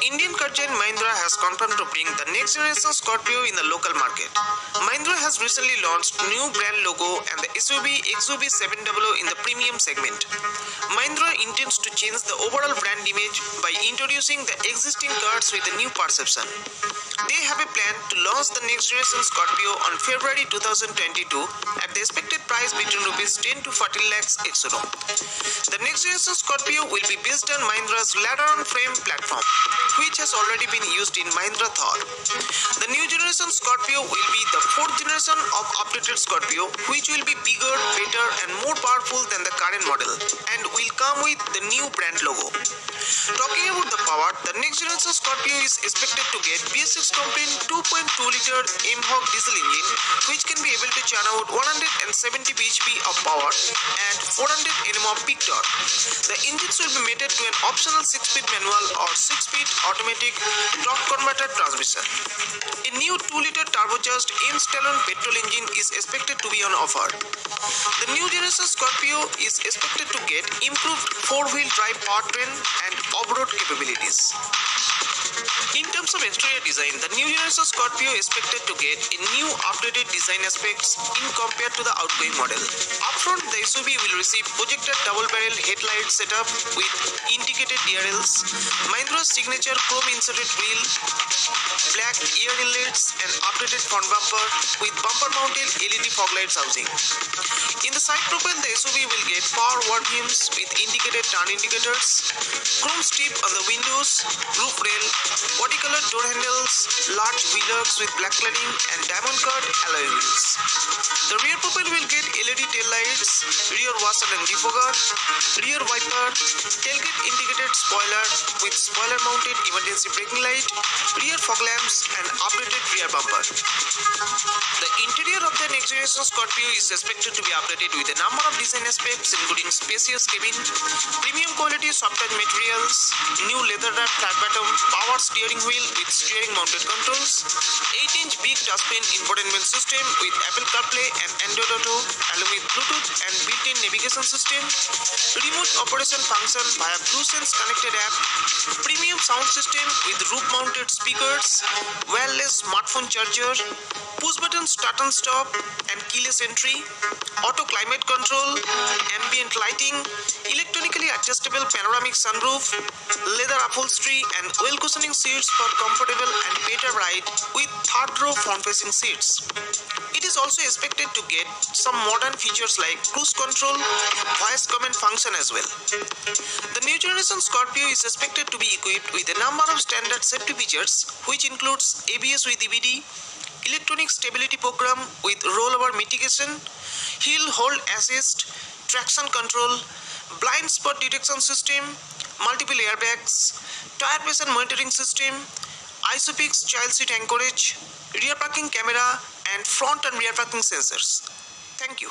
Indian car giant Mahindra has confirmed to bring the next generation Scorpio in the local market. Mahindra has recently launched new brand logo and the SUV XUV 700 in the premium segment. Mahindra intends to change the overall brand image by introducing the existing cars with a new perception. They have a plan to launch the next generation Scorpio on February 2022 at the expected price between Rs 10 to 14 lakhs ex-showroom. The next generation Scorpio will be based on Mahindra's ladder-on frame platform, which has already been used in Mahindra Thar. The new generation Scorpio will be the fourth generation of updated Scorpio, which will be bigger, better and more powerful than the current model and will come with the new brand logo. Talking about the power, the next generation Scorpio is expected to get BS6 combined 2.2-liter M-Hog diesel engine, which can be able to churn out 170 bhp of power and 400 Nm of peak torque. The engines will be mated to an optional 6-speed manual or 6-speed automatic torque converter transmission. A new 2-liter turbocharged M-Stallion petrol engine is expected to be on offer. The new generation Scorpio is expected to get improved 4-wheel drive powertrain and off-road capabilities. In terms of exterior design, the new generation Scorpio is expected to get a new updated design aspects in compared to the outgoing model. Upfront, the SUV will receive projected double-barrel headlight setup with integrated DRLs, Mahindra's signature chrome-inserted grille, black air inlets, and updated front bumper with bumper-mounted LED fog lights housing. In the side profile, the SUV will get power wall beams with indicated turn indicators, chrome strip on the windows, roof rail, body-colored door handles, large wheelers with black cladding, and diamond-cut alloy wheels. The rear profile will get LED tail lights, rear washer and defogger, rear wiper, tailgate indicated spoiler with spoiler-mounted emergency braking light, rear fog lamps, and updated rear bumper. The interior of the next generation Scorpio is expected to be updated with a number of design aspects including spacious cabin, premium quality soft touch materials, new leather-wrapped flat bottom, power steering wheel with steering mounted controls, 8-inch big touchscreen infotainment system with Apple CarPlay and Android Auto along with Bluetooth and built-in navigation system, remote operation function via BlueSense connected app, premium sound system with roof-mounted speakers, wireless smartphone charger, push-button start and stop and keyless entry, auto climate control, ambient lighting, electronically adjustable panoramic sunroof, leather upholstery and well cushioning seats for comfortable and better ride with third-row front-facing seats. It is also expected to get some modern features like cruise control, voice command function as well. The new generation Scorpio is expected to be equipped with a number of standard safety features, which includes ABS with EBD, electronic stability program with rollover mitigation, hill hold assist, traction control, blind spot detection system, multiple airbags, tire pressure monitoring system, ISOFIX child seat anchorage, rear parking camera, and front and rear parking sensors. Thank you.